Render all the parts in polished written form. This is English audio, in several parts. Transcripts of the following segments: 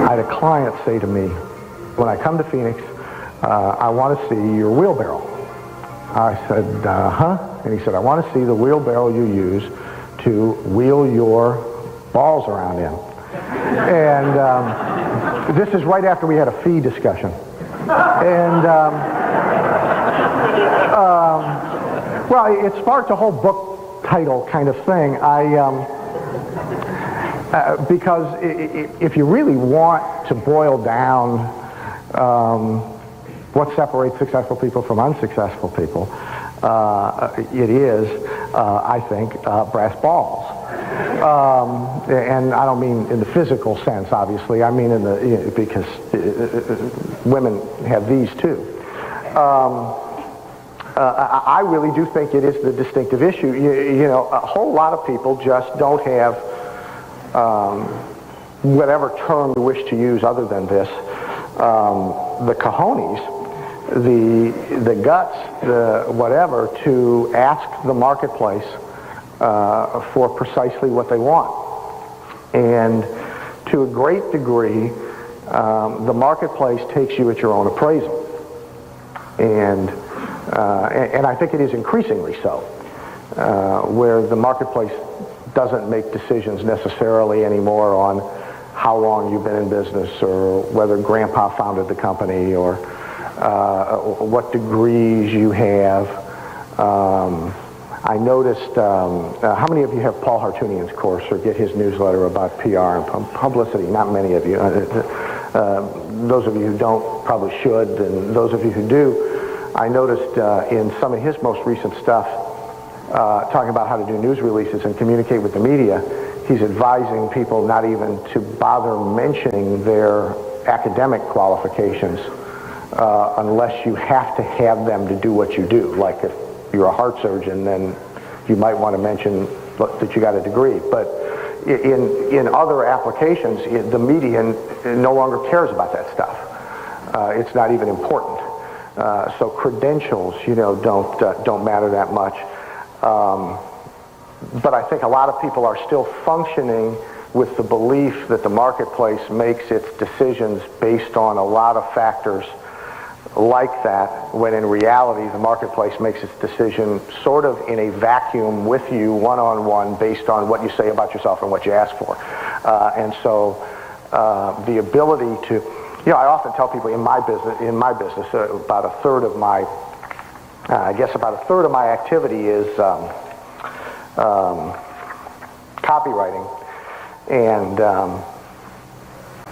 I had a client say to me, when I come to Phoenix, I want to see your wheelbarrow. I said, huh? And he said, I want to see the wheelbarrow you use to wheel your balls around in. And this is right after we had a fee discussion. And, well, it sparked a whole book title kind of thing. Because if you really want to boil down what separates successful people from unsuccessful people, it is, I think, brass balls. And I don't mean in the physical sense, obviously. I mean in the because women have these too. I really do think it is the distinctive issue. You know, a whole lot of people just don't have whatever term you wish to use other than this, the cojones, the guts, the whatever, to ask the marketplace for precisely what they want. And to a great degree, the marketplace takes you at your own appraisal. And I think it is increasingly so, where the marketplace doesn't make decisions necessarily anymore on how long you've been in business or whether grandpa founded the company or what degrees you have. I noticed, how many of you have Paul Hartunian's course or get his newsletter about PR and publicity? Not many of you. Those of you who don't probably should, and those of you who do, I noticed in some of his most recent stuff, talking about how to do news releases and communicate with the media, he's advising people not even to bother mentioning their academic qualifications unless you have to have them to do what you do. Like if you're a heart surgeon, then you might want to mention that you got a degree. But in other applications, the media no longer cares about that stuff. It's not even important. So credentials, you know, don't matter that much. But I think a lot of people are still functioning with the belief that the marketplace makes its decisions based on a lot of factors like that, when in reality the marketplace makes its decision sort of in a vacuum with you, one-on-one, based on what you say about yourself and what you ask for. And so the ability to, you know, I often tell people in my business, about a third of my, I guess about a third of my activity is copywriting, and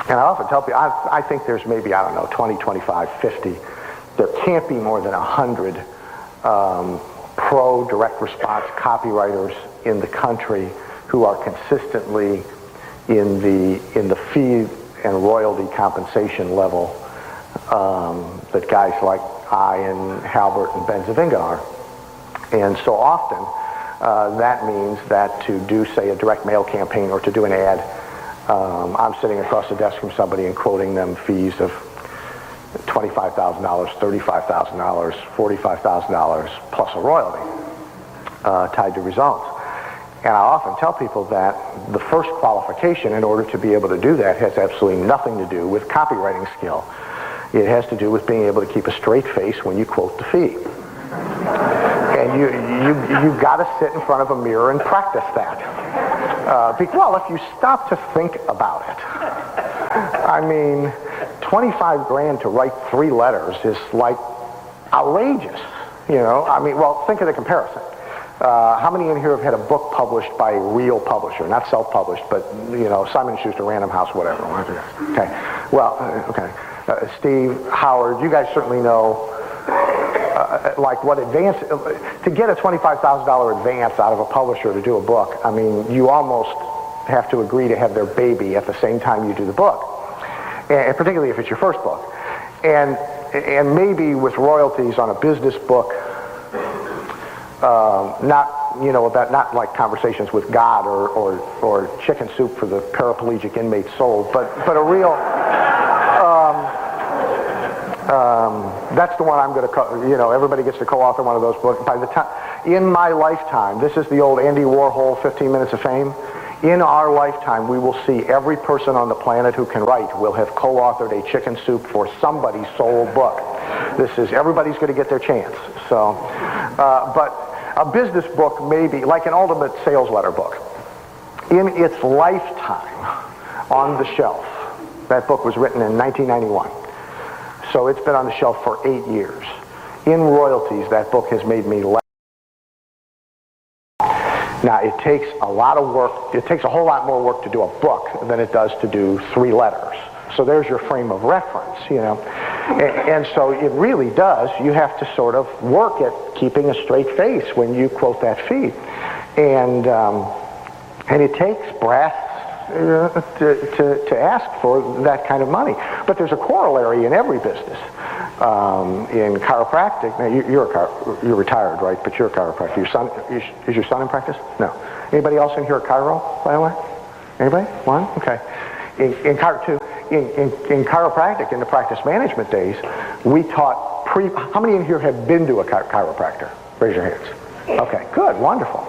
I often tell people, I think there's maybe, I don't know, 20, 25, 50. There can't be more than 100 pro direct response copywriters in the country who are consistently in the fee and royalty compensation level that guys like I and Halbert and Ben Zavinga are. And so often that means that to do, say, a direct mail campaign or to do an ad, I'm sitting across the desk from somebody and quoting them fees of $25,000, $35,000, $45,000 plus a royalty tied to results. And I often tell people that the first qualification in order to be able to do that has absolutely nothing to do with copywriting skill. It has to do with being able to keep a straight face when you quote the fee. And you've got to sit in front of a mirror and practice that. Well, if you stop to think about it, I mean, 25 grand to write 3 letters is like outrageous, you know? I mean, well, think of the comparison. How many in here have had a book published by a real publisher? Not self-published, but, you know, Simon & Schuster, Random House, whatever. Okay. Well, okay. Steve, Howard, you guys certainly know, like what advance, to get a $25,000 advance out of a publisher to do a book, I mean, you almost have to agree to have their baby at the same time you do the book. And particularly if it's your first book. And maybe with royalties on a business book, not, you know, not like Conversations with God or Chicken Soup for the Paraplegic Inmate's Soul, but a real, that's the one I'm going to, you know, everybody gets to co-author one of those books. By the time, in my lifetime, this is the old Andy Warhol 15 Minutes of Fame. In our lifetime, we will see every person on the planet who can write will have co-authored a Chicken Soup for Somebody's soul book. Everybody's going to get their chance. So, but a business book may be like an ultimate sales letter book. In its lifetime on the shelf, that book was written in 1991. So it's been on the shelf for 8 years. In royalties, that book has made me less. Now, it takes a lot of work. It takes a whole lot more work to do a book than it does to do 3 letters. So there's your frame of reference, you know. And so it really does. You have to sort of work at keeping a straight face when you quote that fee. And it takes brass to ask for that kind of money. But there's a corollary in every business. In chiropractic, now you're retired, right? But you're a chiropractor. Your son is your son in practice? No. Anybody else in here a chiro, by the way? Anybody? One? Okay. In chiropractic, in the practice management days, we taught how many in here have been to a chiropractor? Raise your hands. Okay, good, wonderful.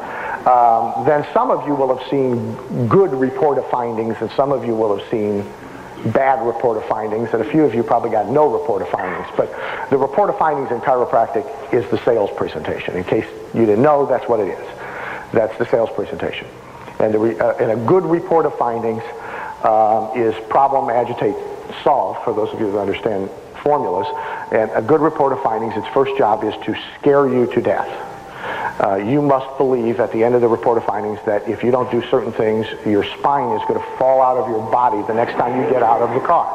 Then some of you will have seen good report of findings, and some of you will have seen bad report of findings, and a few of you probably got no report of findings. But the report of findings in chiropractic is the sales presentation. In case you didn't know, that's what it is. That's the sales presentation. And a good report of findings is problem, agitate, solve, for those of you that understand formulas. And a good report of findings, its first job is to scare you to death. You must believe at the end of the report of findings that if you don't do certain things, your spine is going to fall out of your body the next time you get out of the car.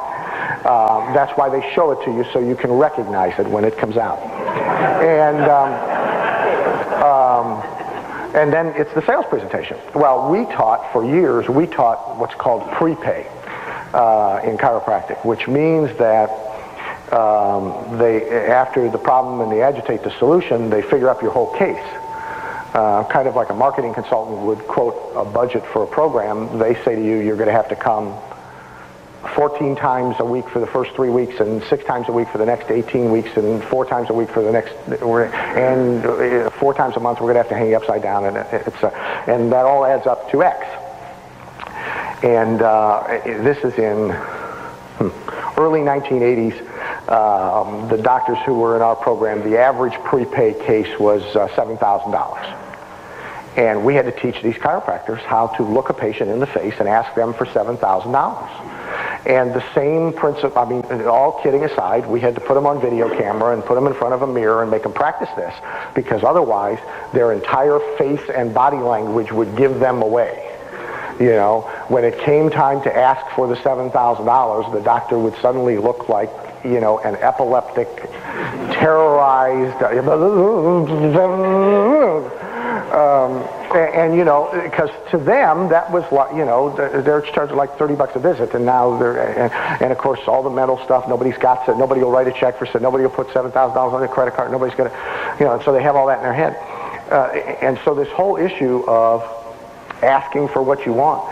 That's why they show it to you, so you can recognize it when it comes out. And then it's the sales presentation. Well, for years, we taught what's called prepay in chiropractic, which means that after the problem and they agitate the solution, they figure up your whole case. Kind of like a marketing consultant would quote a budget for a program. They say to you, you're going to have to come 14 times a week for the first 3 weeks, and 6 times a week for the next 18 weeks, and 4 times a week for the next, and 4 times a month we're going to have to hang you upside down, and and that all adds up to X. And this is in early 1980s. The doctors who were in our program, the average prepay case was $7,000. And we had to teach these chiropractors how to look a patient in the face and ask them for $7,000. And the same principle, I mean, all kidding aside, we had to put them on video camera and put them in front of a mirror and make them practice this, because otherwise their entire face and body language would give them away. You know, when it came time to ask for the $7,000, the doctor would suddenly look like, you know, an epileptic, terrorized, and you know, because to them that was like, you know, they're charged like $30 a visit, and now and of course all the mental stuff. Nobody will write a check for it. Nobody will put $7,000 on their credit card. Nobody's gonna, you know, and so they have all that in their head, and so this whole issue of asking for what you want.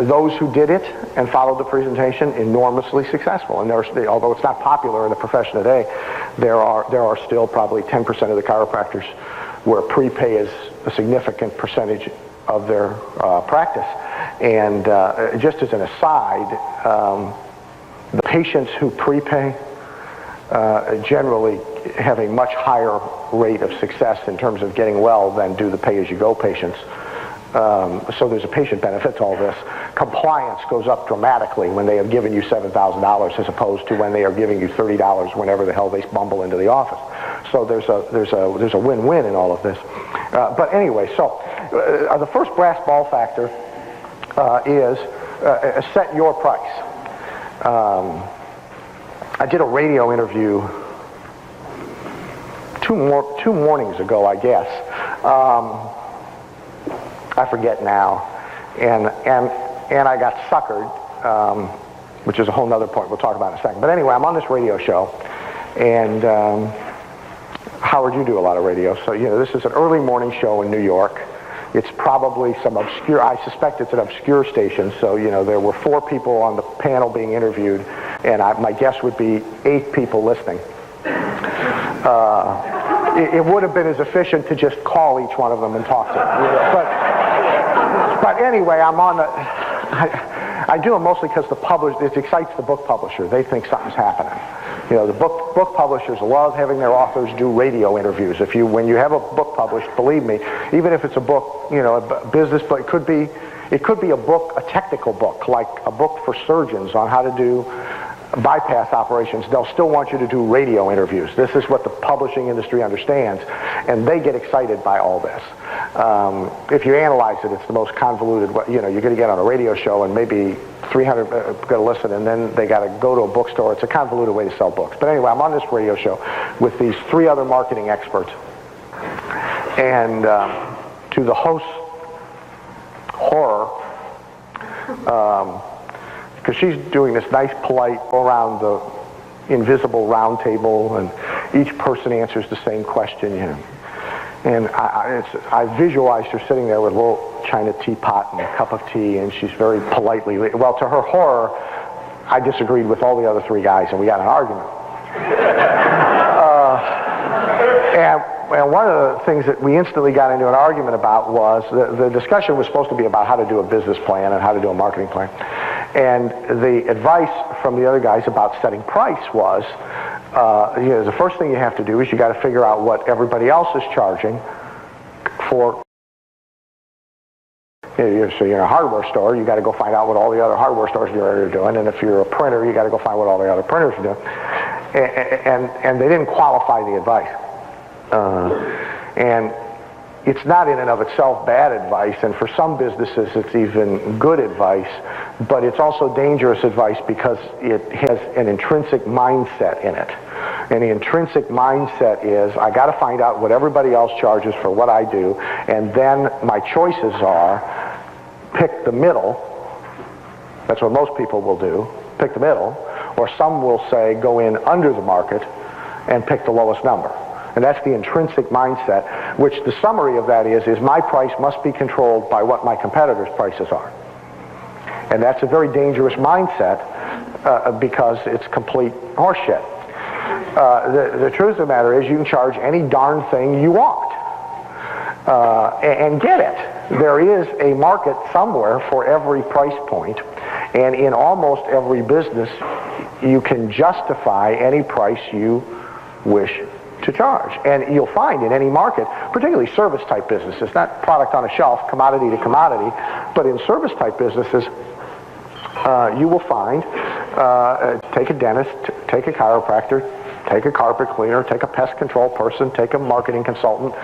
Those who did it and followed the presentation, enormously successful. And although it's not popular in the profession today, there are still probably 10% of the chiropractors where prepay is a significant percentage of their practice. And just as an aside, the patients who prepay generally have a much higher rate of success in terms of getting well than do the pay-as-you-go patients. So there's a patient benefit to all this. Compliance goes up dramatically when they have given you $7,000 as opposed to when they are giving you $30 whenever the hell they bumble into the office. So there's a win-win in all of this. But anyway, so the first brass ball factor is set your price. I did a radio interview two mornings ago, I guess. I forget now, and I got suckered, which is a whole other point we'll talk about in a second. But anyway, I'm on this radio show, and Howard, you do a lot of radio, so you know this is an early morning show in New York. It's probably some obscure, I suspect it's an obscure station, so you know there were 4 people on the panel being interviewed, and my guess would be 8 people listening. It would have been as efficient to just call each one of them and talk to them. But anyway, I'm on the... I do them mostly because it excites the book publisher. They think something's happening. You know, the book publishers love having their authors do radio interviews. When you have a book published, believe me, even if it's a book, you know, a business, but it could be a book, a technical book, like a book for surgeons on how to do bypass operations. They'll still want you to do radio interviews. This is what the publishing industry understands, and they get excited by all this. If you analyze it, it's the most convoluted. You know, you're going to get on a radio show, and maybe 300 going to listen, and then they got to go to a bookstore. It's a convoluted way to sell books. But anyway, I'm on this radio show with these 3 other marketing experts, and to the host's horror, because she's doing this nice, polite, around the invisible round table, and each person answers the same question, you know. And I visualized her sitting there with a little china teapot and a cup of tea, and she's very politely, well, to her horror, I disagreed with all the other 3 guys, and we got in an argument. And one of the things that we instantly got into an argument about was, the discussion was supposed to be about how to do a business plan and how to do a marketing plan. And the advice from the other guys about setting price was, you know, the first thing you have to do is you got to figure out what everybody else is charging for. So you're in a hardware store, you got to go find out what all the other hardware stores are doing, and if you're a printer, you got to go find what all the other printers are doing. And they didn't qualify the advice. And it's not in and of itself bad advice, and for some businesses it's even good advice, but it's also dangerous advice because it has an intrinsic mindset in it. And the intrinsic mindset is, I got to find out what everybody else charges for what I do, and then my choices are, pick the middle. That's what most people will do, pick the middle, or some will say, go in under the market and pick the lowest number. And that's the intrinsic mindset, which the summary of that is my price must be controlled by what my competitors' prices are. And that's a very dangerous mindset because it's complete horseshit. The truth of the matter is you can charge any darn thing you want and get it. There is a market somewhere for every price point, and in almost every business you can justify any price you wish to charge. And you'll find in any market, particularly service-type businesses, not product on a shelf, commodity to commodity, but in service-type businesses, you will find, take a dentist, take a chiropractor, take a carpet cleaner, take a pest control person, take a marketing consultant,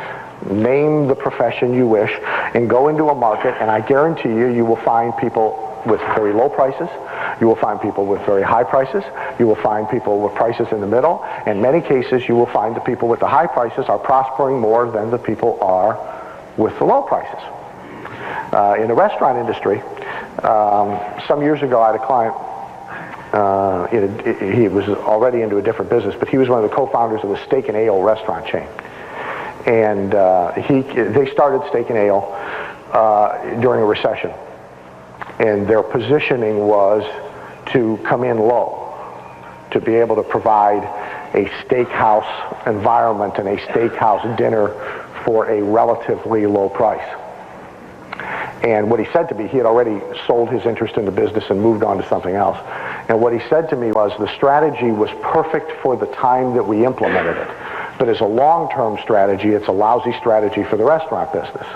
name the profession you wish, and go into a market, and I guarantee you will find people with very low prices. You will find people with very high prices. You will find people with prices in the middle. In many cases, you will find the people with the high prices are prospering more than the people are with the low prices. In the restaurant industry, some years ago I had a client, he was already into a different business, but he was one of the co-founders of the Steak and Ale restaurant chain. And they started Steak and Ale during a recession. And their positioning was to come in low, to be able to provide a steakhouse environment and a steakhouse dinner for a relatively low price. And what he said to me, he had already sold his interest in the business and moved on to something else. And what he said to me was the strategy was perfect for the time that we implemented it. But as a long-term strategy, it's a lousy strategy for the restaurant business.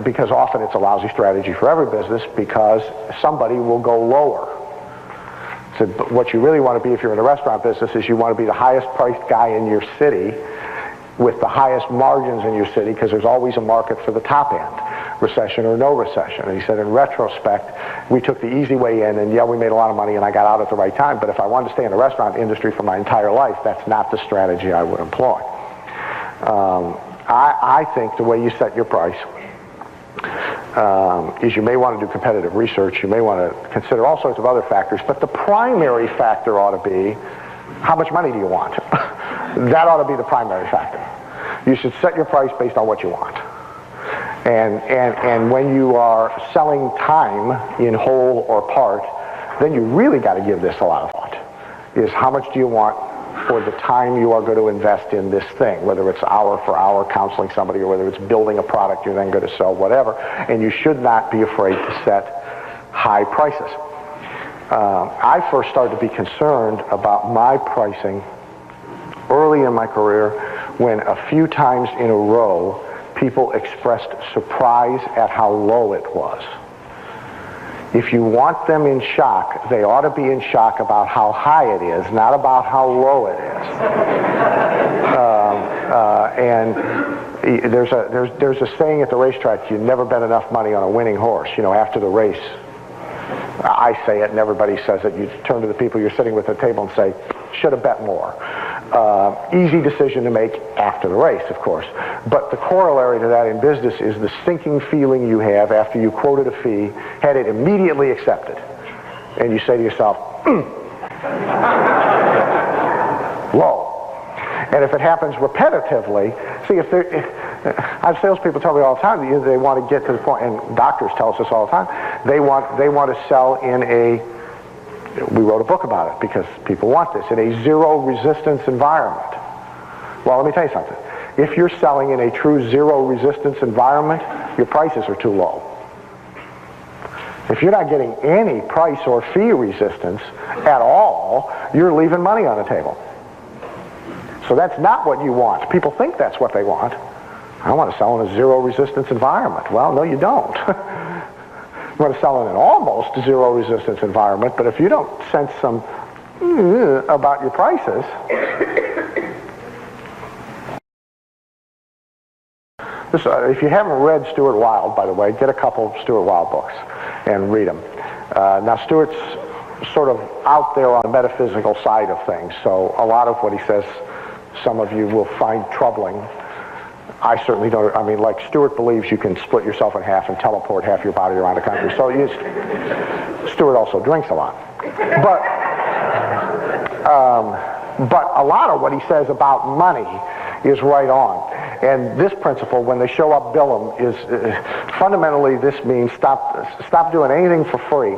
Because often it's a lousy strategy for every business because somebody will go lower. So what you really want to be if you're in the restaurant business is you want to be the highest priced guy in your city with the highest margins in your city because there's always a market for the top end, recession or no recession. And he said in retrospect, we took the easy way in and yeah, we made a lot of money and I got out at the right time, but if I wanted to stay in the restaurant industry for my entire life, that's not the strategy I would employ. I think the way you set your price is you may want to do competitive research, you may want to consider all sorts of other factors, but the primary factor ought to be how much money do you want? That ought to be the primary factor. You should set your price based on what you want. And when you are selling time in whole or part, then you really got to give this a lot of thought. Is how much do you want for the time you are going to invest in this thing, whether it's hour for hour counseling somebody or whether it's building a product you're then going to sell, whatever. And you should not be afraid to set high prices. I first started to be concerned about my pricing early in my career when a few times in a row people expressed surprise at how low it was. If you want them in shock, they ought to be in shock about how high it is, not about how low it is. And there's a saying at the racetrack: you never bet enough money on a winning horse. You know, after the race, I say it, and everybody says it. You turn to the people you're sitting with at the table and say, "Should have bet more." Easy decision to make after the race, of course. But the corollary to that in business is the sinking feeling you have after you quoted a fee, had it immediately accepted, and you say to yourself, low. And if it happens repetitively, see, I have salespeople tell me all the time that they want to get to the point, and doctors tell us this all the time, they want to sell in a, we wrote a book about it because people want this, in a zero resistance environment. Well, let me tell you something. If you're selling in a true zero resistance environment, your prices are too low. If you're not getting any price or fee resistance at all, you're leaving money on the table. So that's not what you want. People think that's what they want. I want to sell in a zero resistance environment. Well, no, you don't. You want to sell in an almost zero resistance environment, but if you don't sense some about your prices, if you haven't read Stuart Wilde, by the way, get a couple of Stuart Wilde books and read them. Now, Stuart's sort of out there on the metaphysical side of things, so a lot of what he says some of you will find troubling. I certainly don't. I mean, like Stuart believes you can split yourself in half and teleport half your body around the country. So Stuart also drinks a lot. But a lot of what he says about money is right on. And this principle, when they show up, bill them, is fundamentally this means stop doing anything for free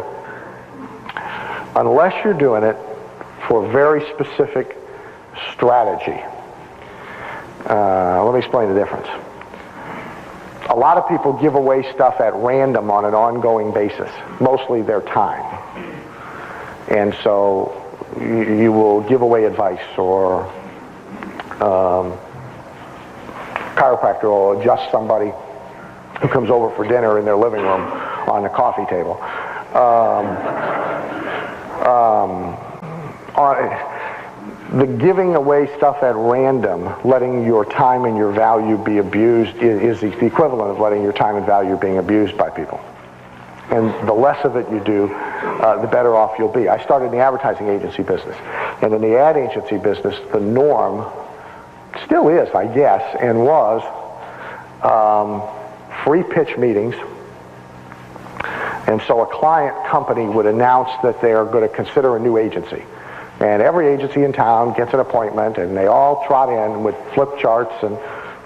unless you're doing it for very specific strategy. Let me explain the difference. A lot of people give away stuff at random on an ongoing basis, mostly their time. And so you will give away advice, or chiropractor will adjust somebody who comes over for dinner in their living room on the coffee table. The giving away stuff at random, letting your time and your value be abused, is the equivalent of letting your time and value being abused by people. And the less of it you do, the better off you'll be. I started in the advertising agency business. And in the ad agency business, the norm still is, I guess, and was, free pitch meetings. And so a client company would announce that they are going to consider a new agency. And every agency in town gets an appointment, and they all trot in with flip charts, and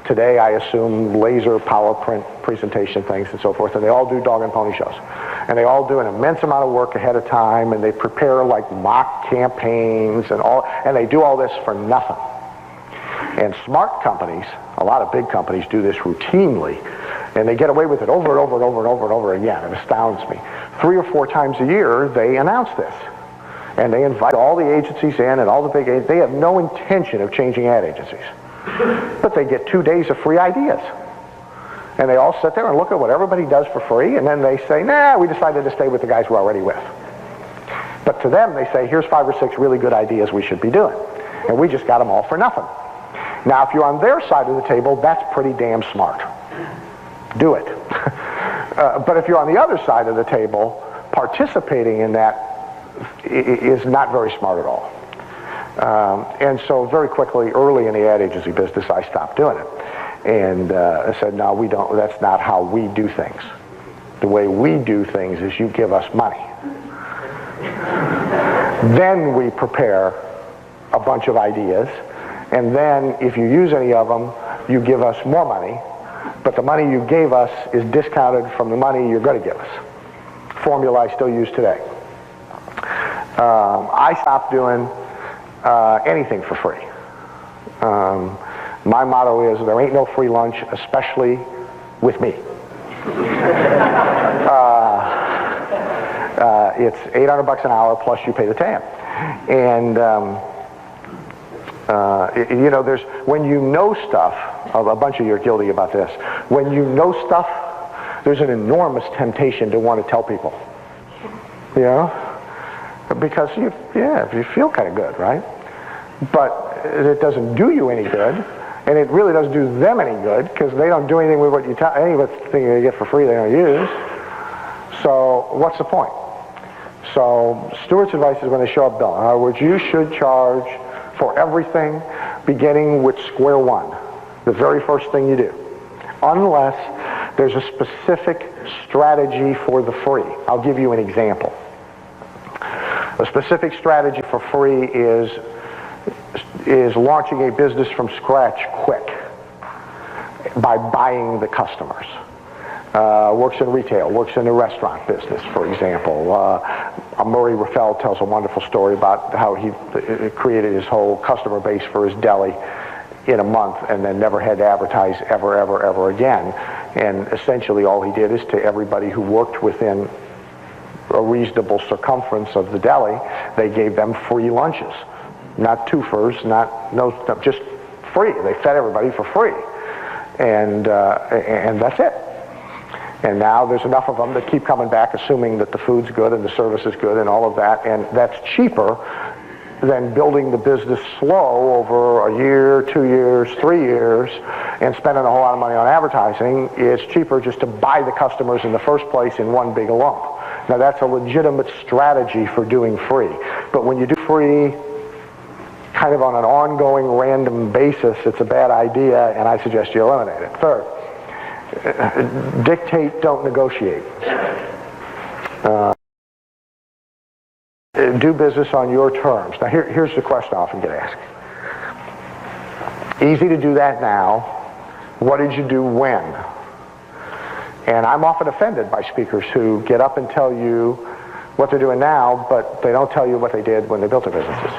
today I assume laser PowerPoint presentation things and so forth, and they all do dog and pony shows. And they all do an immense amount of work ahead of time, and they prepare like mock campaigns and they do all this for nothing. And smart companies, a lot of big companies, do this routinely, and they get away with it over and over and over and over and over again. It astounds me. 3 or 4 times a year, they announce this. And they invite all the agencies in, and all the big agencies. They have no intention of changing ad agencies. But they get 2 days of free ideas. And they all sit there and look at what everybody does for free, and then they say, nah, we decided to stay with the guys we're already with. But to them, they say, here's 5 or 6 really good ideas we should be doing. And we just got them all for nothing. Now, if you're on their side of the table, that's pretty damn smart. Do it. But if you're on the other side of the table, participating in that is not very smart at all. And so very quickly, early in the ad agency business, I stopped doing it. And I said, no, we don't, that's not how we do things. The way we do things is you give us money. Then we prepare a bunch of ideas, and then if you use any of them, you give us more money, but the money you gave us is discounted from the money you're going to give us. Formula I still use today. I stopped doing anything for free. My motto is, there ain't no free lunch, especially with me. It's $800 an hour plus you pay the tab. And you know, when you know stuff, a bunch of you are guilty about this. When you know stuff, there's an enormous temptation to want to tell people. You know? Because you feel kind of good, right? But it doesn't do you any good, and it really doesn't do them any good, because they don't do anything with what you tell. Anything they get for free they don't use. So what's the point? So Stewart's advice is, when they show up billing, in other words, you should charge for everything beginning with square one, the very first thing you do, unless there's a specific strategy for the free. I'll give you an example. A specific strategy for free is launching a business from scratch quick by buying the customers. Works in retail, works in the restaurant business, for example. Murray Raffel tells a wonderful story about how he created his whole customer base for his deli in a month, and then never had to advertise ever again. And essentially all he did is, to everybody who worked within a reasonable circumference of the deli, they gave them free lunches. Not twofers, just free. They fed everybody for free. And that's it. And now there's enough of them that keep coming back, assuming that the food's good and the service is good and all of that, and that's cheaper than building the business slow over a year, 2 years, 3 years, and spending a whole lot of money on advertising. It's cheaper just to buy the customers in the first place in one big lump. Now that's a legitimate strategy for doing free. But when you do free kind of on an ongoing random basis, it's a bad idea, and I suggest you eliminate it. Third, dictate, don't negotiate. Do business on your terms. Now here's the question I often get asked. Easy to do that now. What did you do when? And I'm often offended by speakers who get up and tell you what they're doing now, but they don't tell you what they did when they built their businesses.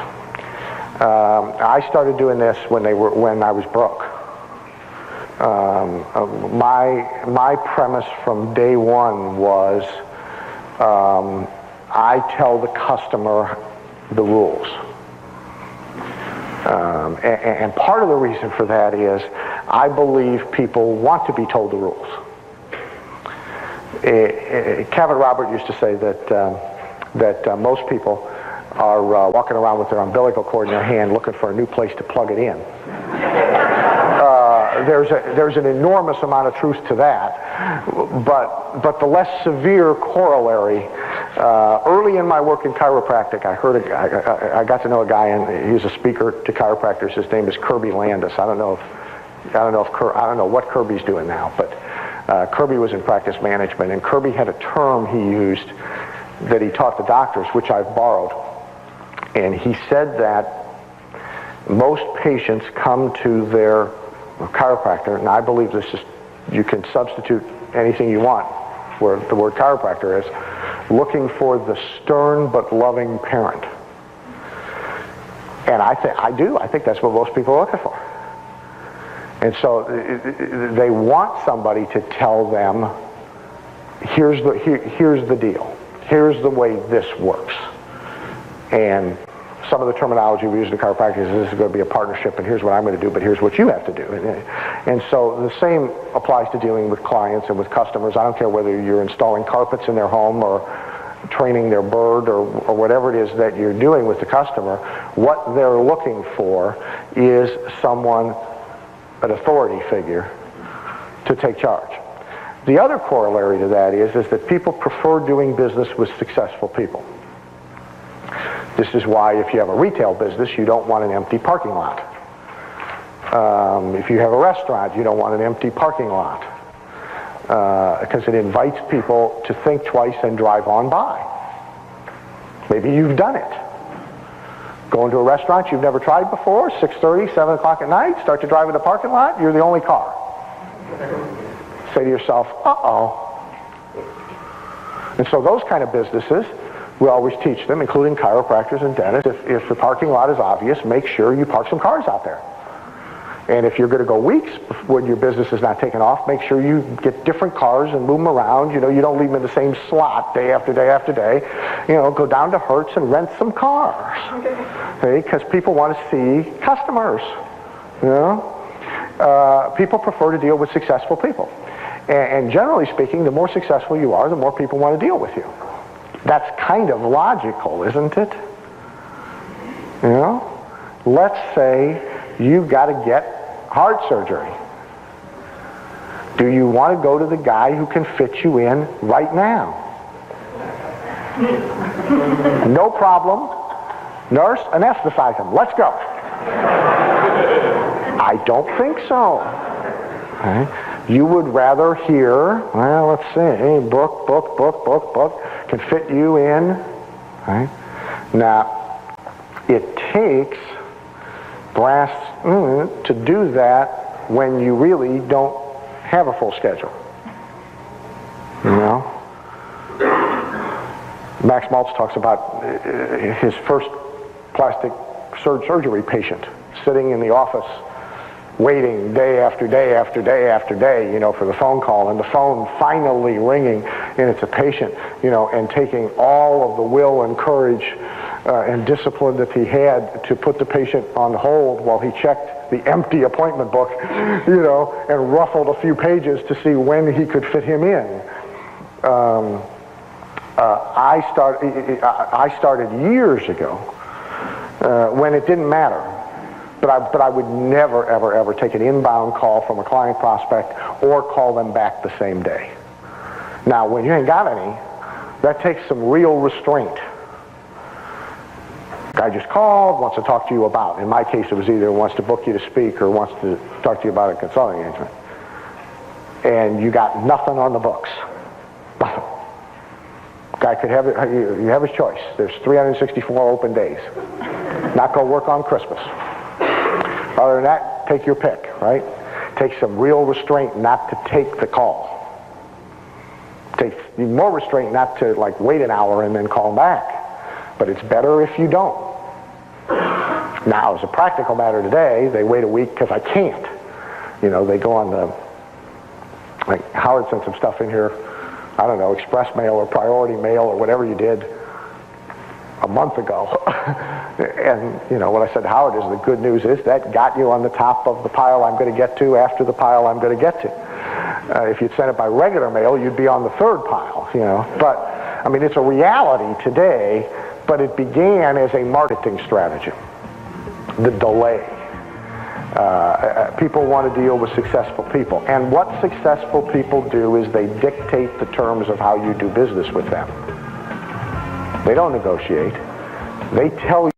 I started doing this when I was broke. My premise from day one was, I tell the customer the rules. And part of the reason for that is, I believe people want to be told the rules. Kevin Robert used to say that most people are walking around with their umbilical cord in their hand looking for a new place to plug it in. There's an enormous amount of truth to that, but the less severe corollary. Early in my work in chiropractic, I got to know a guy, and he's a speaker to chiropractors. His name is Kirby Landis. I don't know what Kirby's doing now, but Kirby was in practice management, and Kirby had a term he used that he taught the doctors, which I've borrowed. And he said that most patients come to their chiropractor, and I believe this is, you can substitute anything you want where the word chiropractor is, looking for the stern but loving parent. And I think that's what most people are looking for. And so they want somebody to tell them, here's the deal. Here's the way this works. And some of the terminology we use in chiropractic is, this is going to be a partnership, and here's what I'm going to do, but here's what you have to do. And so the same applies to dealing with clients and with customers. I don't care whether you're installing carpets in their home or training their bird or whatever it is that you're doing with the customer. What they're looking for is someone, an authority figure, to take charge. The other corollary to that is that people prefer doing business with successful people. This is why if you have a retail business, you don't want an empty parking lot. If you have a restaurant, you don't want an empty parking lot, because it invites people to think twice and drive on by. Maybe you've done it. Going to a restaurant you've never tried before, 6:30, 7 o'clock at night, start to drive in the parking lot, you're the only car. Say to yourself, uh-oh. And so those kind of businesses We always teach them, including chiropractors and dentists, if the parking lot is obvious, make sure you park some cars out there. And if you're going to go weeks when your business is not taking off, make sure you get different cars and move them around. You know, you don't leave them in the same slot day after day after day. You know, go down to Hertz and rent some cars. Okay? Because people want to see customers. You know? People prefer to deal with successful people. And generally speaking, the more successful you are, the more people want to deal with you. That's kind of logical, isn't it? You know? Let's say you've got to get heart surgery. Do you want to go to the guy who can fit you in right now? No problem. Nurse, anesthetize him. Let's go. I don't think so. Okay. You would rather hear, well, let's see, book, can fit you in. Okay. Now, it takes brass to do that when you really don't have a full schedule. You know? Max Maltz talks about his first plastic surgery patient sitting in the office waiting day after day after day after day, you know, for the phone call, and the phone finally ringing, and it's a patient, you know, and taking all of the will and courage and discipline that he had to put the patient on hold while he checked the empty appointment book, you know, and ruffled a few pages to see when he could fit him in. I started years ago when it didn't matter. But I would never, ever take an inbound call from a client prospect or call them back the same day. Now, when you ain't got any, that takes some real restraint. Guy just called, wants to talk to you about. In my case, it was either wants to book you to speak or wants to talk to you about a consulting engagement. And you got nothing on the books. Nothing. Guy could have it, you have his choice. There's 364 open days. Not go work on Christmas. Other than that, take your pick, right? Take some real restraint not to take the call. Take more restraint not to like wait an hour and then call back. But it's better if you don't. Now, as a practical matter today, they wait a week because I can't. You know, they go on the, like Howard sent some stuff in here, I don't know, express mail or priority mail or whatever you did a month ago. And, you know, what I said to Howard is the good news is that got you on the top of the pile I'm going to get to after the pile I'm going to get to. If you'd sent it by regular mail, you'd be on the third pile, you know. But, I mean, it's a reality today, but it began as a marketing strategy. The delay. People want to deal with successful people. And what successful people do is they dictate the terms of how you do business with them. They don't negotiate. They tell you.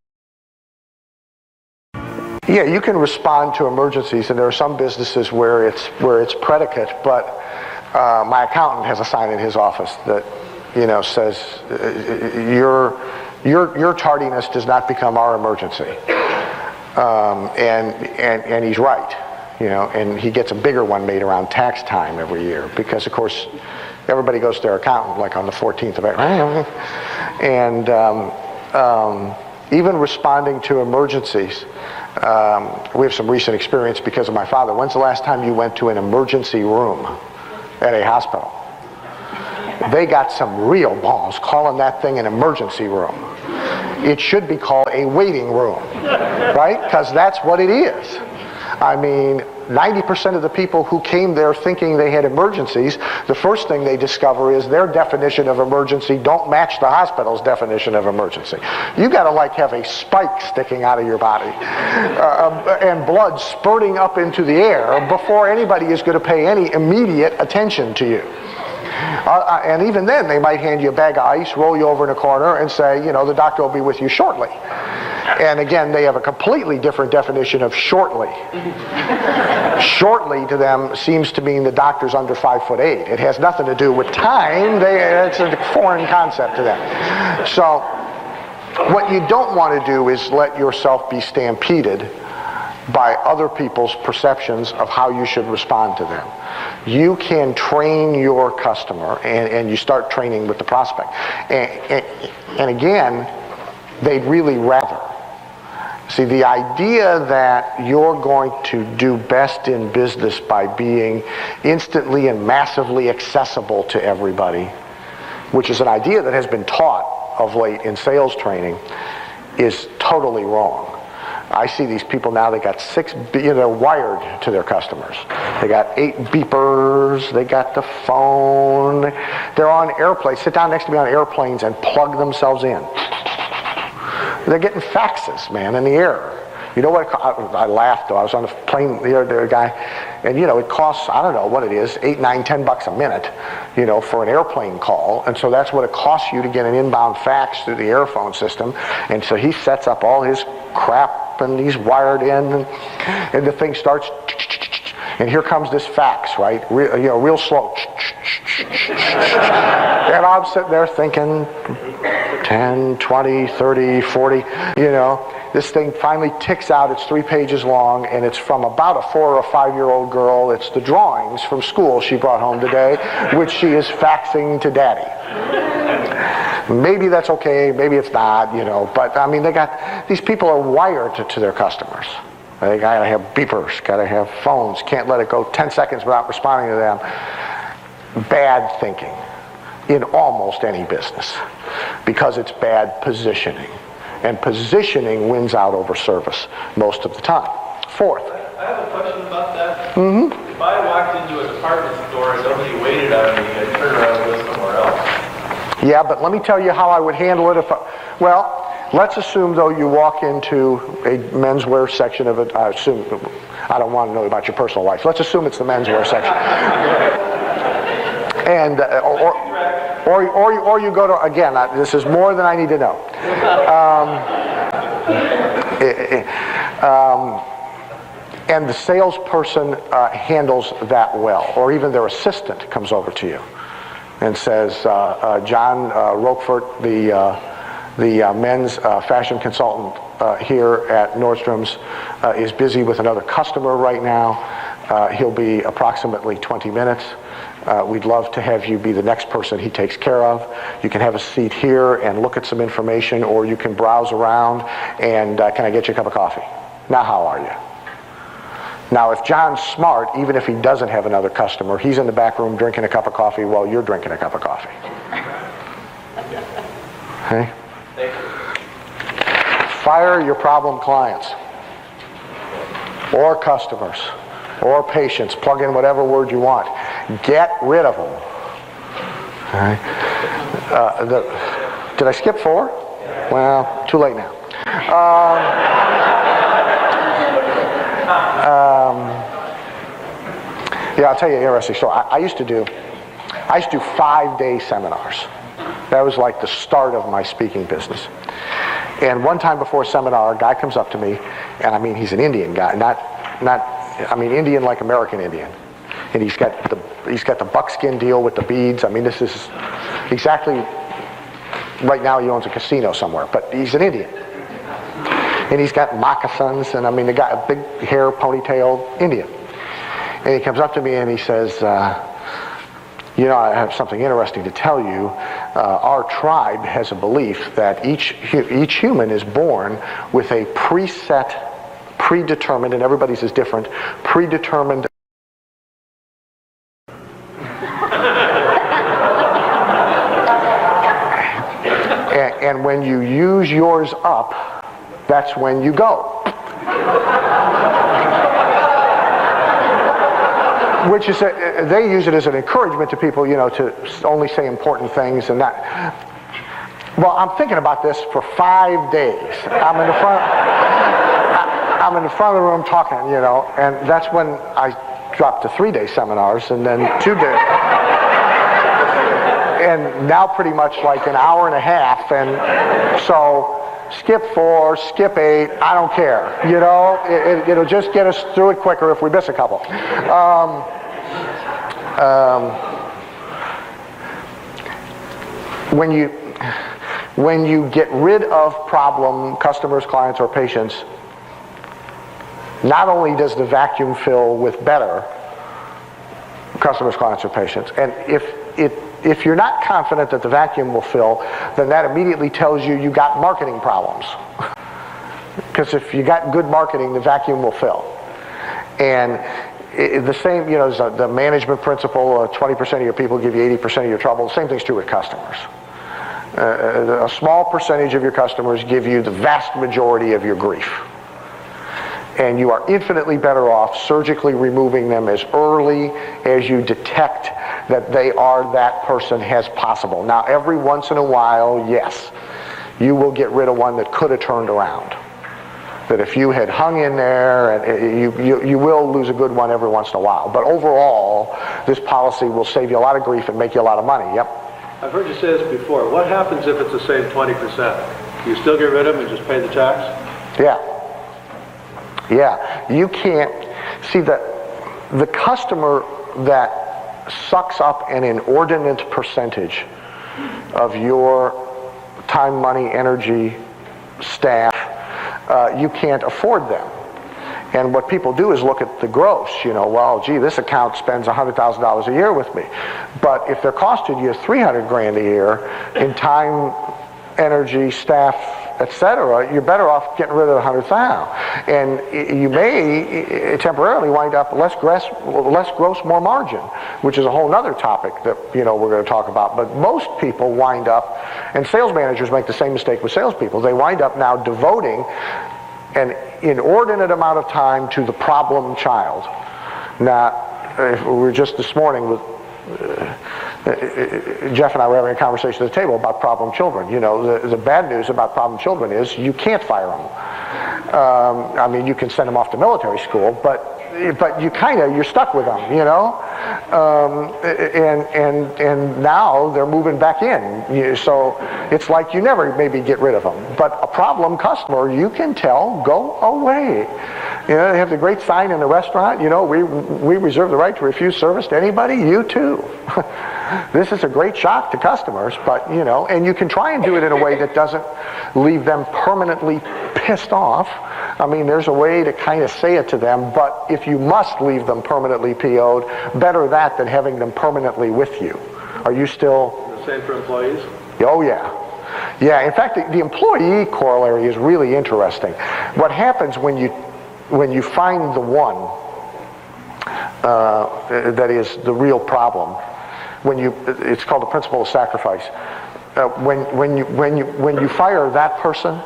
Yeah, you can respond to emergencies, and there are some businesses where it's predicate, but my accountant has a sign in his office that, you know, says your tardiness does not become our emergency. And he's right, you know, and he gets a bigger one made around tax time every year because, of course, everybody goes to their accountant like on the 14th of April. And even responding to emergencies, we have some recent experience because of my father. When's the last time you went to an emergency room at a hospital? They got some real balls calling that thing an emergency room. It should be called a waiting room, right? Because that's what it is. I mean, 90% of the people who came there thinking they had emergencies, the first thing they discover is their definition of emergency don't match the hospital's definition of emergency. You got to like have a spike sticking out of your body and blood spurting up into the air before anybody is going to pay any immediate attention to you. And even then, they might hand you a bag of ice, roll you over in a corner, and say, you know, the doctor will be with you shortly. And again, they have a completely different definition of shortly. Shortly to them seems to mean the doctor's under 5'8". It has nothing to do with time. It's a foreign concept to them. So what you don't want to do is let yourself be stampeded by other people's perceptions of how you should respond to them. you can train your customer, and you start training with the prospect. And again, they'd really rather. See, the idea that you're going to do best in business by being instantly and massively accessible to everybody, which is an idea that has been taught of late in sales training, is totally wrong. I see these people now, they got they're wired to their customers. They got 8 beepers, they got the phone, they're on airplanes, sit down next to me on airplanes and plug themselves in. They're getting faxes, man, in the air. You know what, I laughed though, I was on the plane, the other guy, and it costs, I don't know what it is, $8, $9, $10 a minute, for an airplane call, and so that's what it costs you to get an inbound fax through the airphone system, and so he sets up all his crap, and he's wired in, and the thing starts, and here comes this fax, right, real slow, and I'm sitting there thinking, 10, 20, 30, 40, this thing finally ticks out. It's 3 pages long, and it's from about a 4 or 5-year-old girl. It's the drawings from school she brought home today, which she is faxing to Daddy. Maybe that's okay, maybe it's not, but I mean, these people are wired to their customers. They gotta have beepers, gotta have phones, can't let it go 10 seconds without responding to them. Bad thinking in almost any business, because it's bad positioning. And positioning wins out over service most of the time. Fourth. I have a question about that. Mm-hmm. If I walked into a department store and nobody waited on me, I'd turn around and go somewhere else. Yeah, but let me tell you how I would handle it let's assume though you walk into a menswear section of it. I don't want to know about your personal life. Let's assume it's the menswear section. And or you go to, again, this is more than I need to know. And the salesperson handles that well, or even their assistant comes over to you and says, John Roquefort, the men's fashion consultant here at Nordstrom's is busy with another customer right now. He'll be approximately 20 minutes. We'd love to have you be the next person he takes care of. You can have a seat here and look at some information, or you can browse around and can I get you a cup of coffee? Now how are you? Now if John's smart, even if he doesn't have another customer, he's in the back room drinking a cup of coffee while you're drinking a cup of coffee. Okay? Thank you. Fire your problem clients or customers or patients. Plug in whatever word you want. Get rid of them. Okay. Did I skip 4? Well, too late now. Yeah, I'll tell you an interesting story. I used to do 5-day seminars. That was like the start of my speaking business. And one time before a seminar, a guy comes up to me, and I mean, he's an Indian guy, Indian like American Indian. And he's got the buckskin deal with the beads. I mean, this is exactly, right now he owns a casino somewhere, but he's an Indian. And he's got moccasins, and I mean, the guy, a big hair, ponytail Indian. And he comes up to me and he says, I have something interesting to tell you. Our tribe has a belief that each human is born with a predetermined, and everybody's is different, predetermined and when you use yours up, that's when you go. Which is, they use it as an encouragement to people, to only say important things and that. Well, I'm thinking about this for 5 days. I'm in the front of the room talking, and that's when I dropped to 3-day seminars and then 2 days. And now pretty much like an hour and a half, and so skip 4, skip 8, I don't care. It'll just get us through it quicker if we miss a couple. When you get rid of problem customers, clients, or patients, not only does the vacuum fill with better Customers, clients, or patients. And if you're not confident that the vacuum will fill, then that immediately tells you you got marketing problems. Because if you got good marketing, the vacuum will fill. And the same, the management principle, 20% of your people give you 80% of your trouble. The same thing's true with customers. A small percentage of your customers give you the vast majority of your grief. And you are infinitely better off surgically removing them as early as you detect that they are that person as possible. Now, every once in a while, yes, you will get rid of one that could have turned around. That if you had hung in there, and you will lose a good one every once in a while. But overall, this policy will save you a lot of grief and make you a lot of money. Yep. I've heard you say this before. What happens if it's the same 20%? Do you still get rid of them and just pay the tax? Yeah. Yeah. You can't see the customer that sucks up an inordinate percentage of your time, money, energy, staff. You can't afford them. And what people do is look at the gross. Well, gee, this account spends $100,000 a year with me. But if they're costing you $300,000 a year in time, energy, staff, etc., you're better off getting rid of the $100,000. And you may temporarily wind up less gross, more margin, which is a whole other topic that we're going to talk about. But most people wind up, and sales managers make the same mistake with salespeople. They wind up now devoting an inordinate amount of time to the problem child. Now, we were just this morning with Jeff and I were having a conversation at the table about problem children. The bad news about problem children is you can't fire them. You can send them off to military school, but you're stuck with them, and now they're moving back in. So it's like you never maybe get rid of them. But a problem customer, you can tell, go away. They have the great sign in the restaurant, we reserve the right to refuse service to anybody. You too. This is a great shock to customers, but and you can try and do it in a way that doesn't leave them permanently pissed off. There's a way to kind of say it to them, but if you must leave them permanently PO'd, better that than having them permanently with you. Are you still... The same for employees? Oh, yeah. Yeah, in fact, the employee corollary is really interesting. What happens when you find the one that is the real problem, it's called the principle of sacrifice. When you fire that person,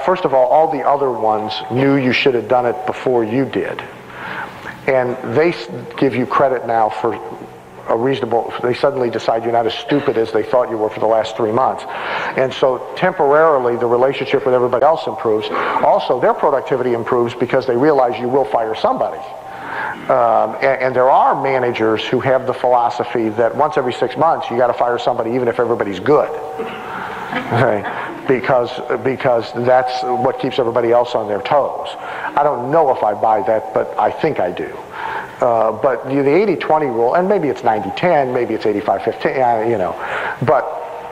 first of all the other ones knew you should have done it before you did. And they give you credit now for they suddenly decide you're not as stupid as they thought you were for the last 3 months. And so temporarily the relationship with everybody else improves. Also, their productivity improves because they realize you will fire somebody. And there are managers who have the philosophy that once every 6 months you got to fire somebody even if everybody's good. Okay? Because that's what keeps everybody else on their toes. I don't know if I buy that, but I think I do. But the 80-20 rule, and maybe it's 90-10, maybe it's 85-15, but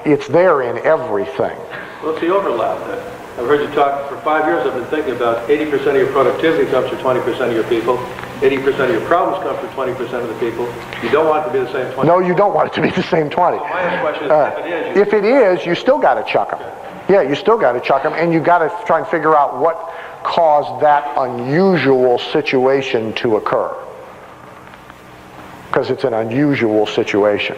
it's there in everything. What's the overlap then? I've heard you talk for 5 years. I've been thinking about 80% of your productivity comes from 20% of your people. 80% of your problems come from 20% of the people. You don't want it to be the same 20%. No, you don't want it to be the same 20. So my question is, if it is, you still got to chuck them. Yeah, you still got to chuck them, and you got to try and figure out what caused that unusual situation to occur. Because it's an unusual situation.